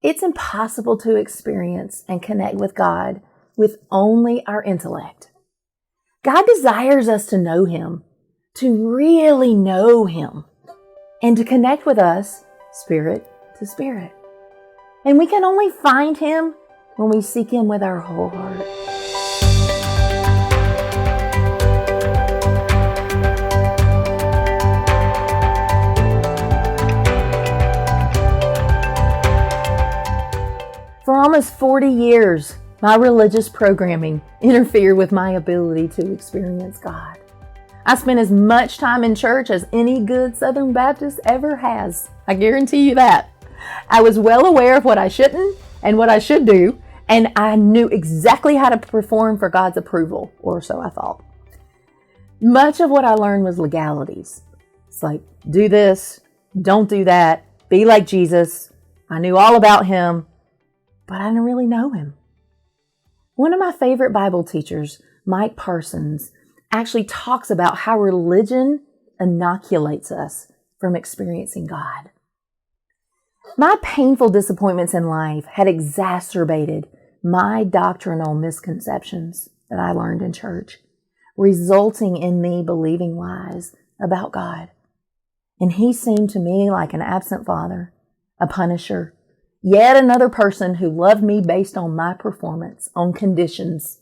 It's impossible to experience and connect with God with only our intellect. God desires us to know Him, to really know Him, and to connect with us spirit to spirit. And we can only find Him when we seek Him with our whole heart. For almost 40 years, my religious programming interfered with my ability to experience God. I spent as much time in church as any good Southern Baptist ever has. I guarantee you that. I was well aware of what I shouldn't and what I should do, and I knew exactly how to perform for God's approval, or so I thought. Much of what I learned was legalities. It's like, do this, don't do that, be like Jesus. I knew all about Him, but I didn't really know Him. One of my favorite Bible teachers, Mike Parsons, actually talks about how religion inoculates us from experiencing God. My painful disappointments in life had exacerbated my doctrinal misconceptions that I learned in church, resulting in me believing lies about God. And He seemed to me like an absent father, a punisher, yet another person who loved me based on my performance, on conditions.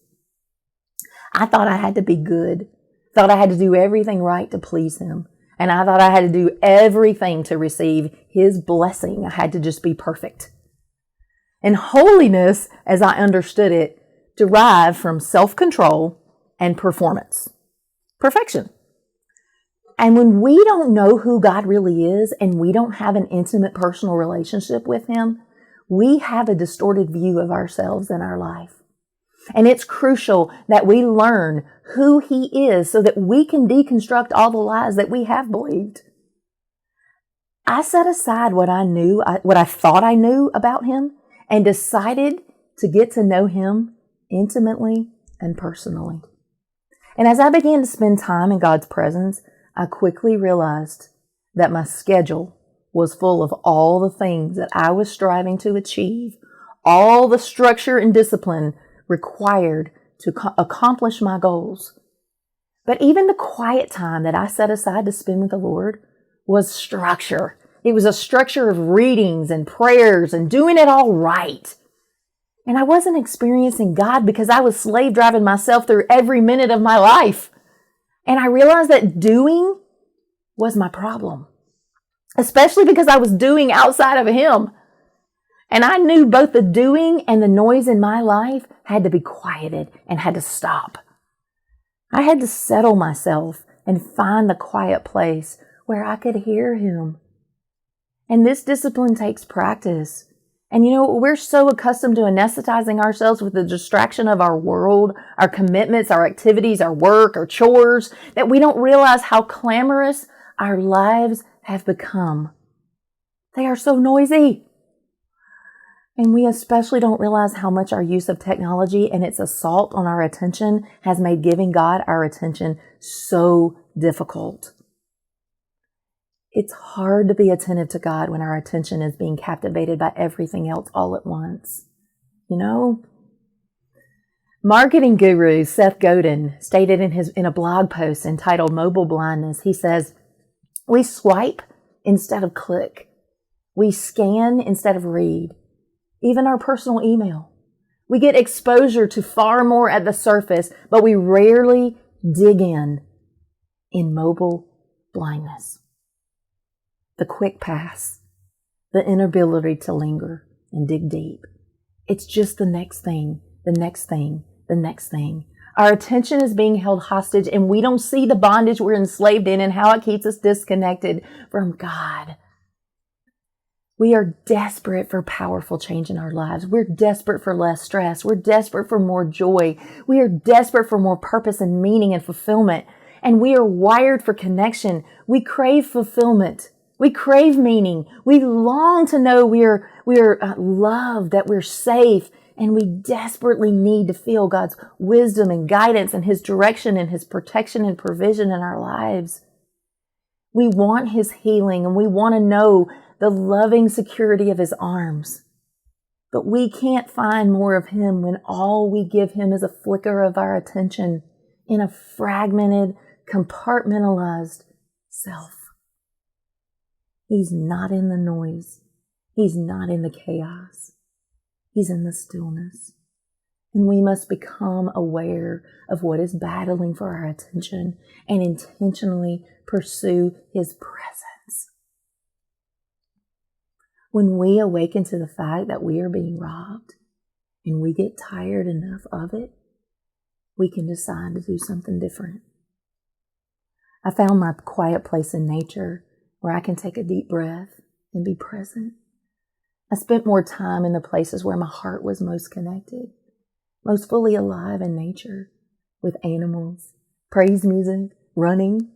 I thought I had to be good, thought I had to do everything right to please Him, and I thought I had to do everything to receive His blessing. I had to just be perfect. And holiness, as I understood it, derived from self-control and performance. Perfection. And when we don't know who God really is and we don't have an intimate personal relationship with Him, we have a distorted view of ourselves and our life. And it's crucial that we learn who He is so that we can deconstruct all the lies that we have believed. I set aside what I thought I knew about Him, and decided to get to know Him intimately and personally. And as I began to spend time in God's presence, I quickly realized that my schedule was full of all the things that I was striving to achieve, all the structure and discipline required to accomplish my goals. But even the quiet time that I set aside to spend with the Lord was structure. It was a structure of readings and prayers and doing it all right. And I wasn't experiencing God because I was slave driving myself through every minute of my life. And I realized that doing was my problem, especially because I was doing outside of Him. And I knew both the doing and the noise in my life had to be quieted and had to stop. I had to settle myself and find the quiet place where I could hear Him. And this discipline takes practice. And we're so accustomed to anesthetizing ourselves with the distraction of our world, our commitments, our activities, our work, our chores, that we don't realize how clamorous our lives have become. They are so noisy. And we especially don't realize how much our use of technology and its assault on our attention has made giving God our attention so difficult. It's hard to be attentive to God when our attention is being captivated by everything else all at once. Marketing guru Seth Godin stated in a blog post entitled Mobile Blindness, he says, "We swipe instead of click. We scan instead of read. Even our personal email. We get exposure to far more at the surface, but we rarely dig in mobile blindness. The quick pass, the inability to linger and dig deep. It's just the next thing, the next thing, the next thing. Our attention is being held hostage and we don't see the bondage we're enslaved in and how it keeps us disconnected from God. We are desperate for powerful change in our lives. We're desperate for less stress. We're desperate for more joy. We are desperate for more purpose and meaning and fulfillment. And we are wired for connection. We crave fulfillment. We crave meaning. We long to know we are loved, that we're safe, and we desperately need to feel God's wisdom and guidance and His direction and His protection and provision in our lives. We want His healing, and we want to know the loving security of His arms. But we can't find more of Him when all we give Him is a flicker of our attention in a fragmented, compartmentalized self. He's not in the noise. He's not in the chaos. He's in the stillness. And we must become aware of what is battling for our attention and intentionally pursue His presence. When we awaken to the fact that we are being robbed and we get tired enough of it, we can decide to do something different. I found my quiet place in nature where I can take a deep breath and be present. I spent more time in the places where my heart was most connected, most fully alive in nature, with animals, praise music, running,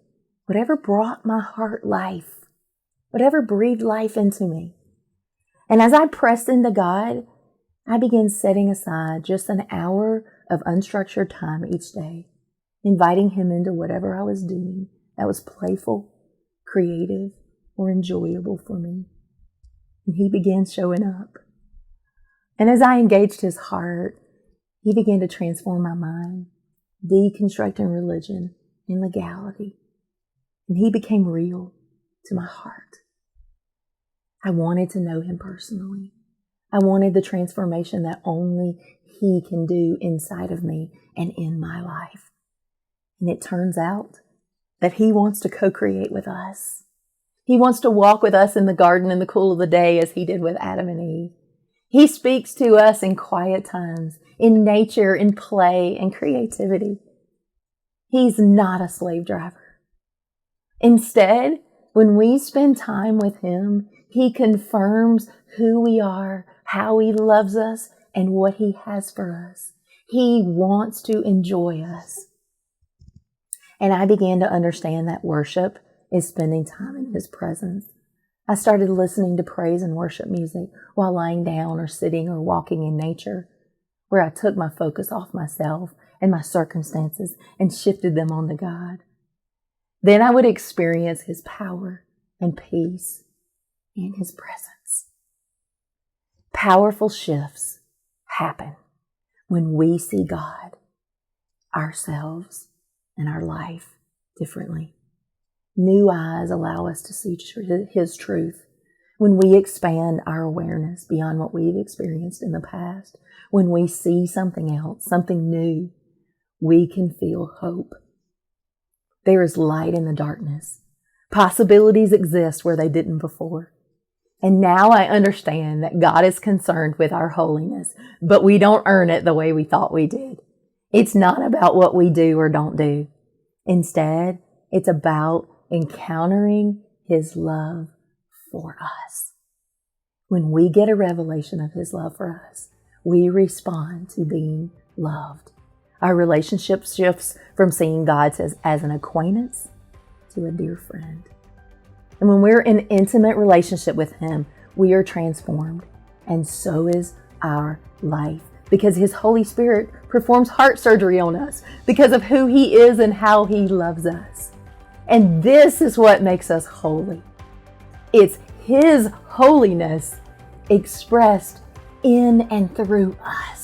whatever brought my heart life, whatever breathed life into me. And as I pressed into God, I began setting aside just an hour of unstructured time each day, inviting Him into whatever I was doing that was playful, creative, or enjoyable for me. And He began showing up. And as I engaged His heart, He began to transform my mind, deconstructing religion and legality. And He became real to my heart. I wanted to know Him personally. I wanted the transformation that only He can do inside of me and in my life. And it turns out that He wants to co-create with us. He wants to walk with us in the garden in the cool of the day as He did with Adam and Eve. He speaks to us in quiet times, in nature, in play, and creativity. He's not a slave driver. Instead, when we spend time with Him, He confirms who we are, how He loves us, and what He has for us. He wants to enjoy us. And I began to understand that worship is spending time in His presence. I started listening to praise and worship music while lying down or sitting or walking in nature, where I took my focus off myself and my circumstances and shifted them onto God. Then I would experience His power and peace and His presence. Powerful shifts happen when we see God, ourselves, and our life differently. New eyes allow us to see His truth. When we expand our awareness beyond what we've experienced in the past, when we see something else, something new, we can feel hope. There is light in the darkness. Possibilities exist where they didn't before. And now I understand that God is concerned with our holiness, but we don't earn it the way we thought we did. It's not about what we do or don't do. Instead, it's about encountering His love for us. When we get a revelation of His love for us, we respond to being loved. Our relationship shifts from seeing God as an acquaintance to a dear friend. And when we're in intimate relationship with Him, we are transformed. And so is our life, because His Holy Spirit performs heart surgery on us because of who He is and how He loves us. And this is what makes us holy. It's His holiness expressed in and through us.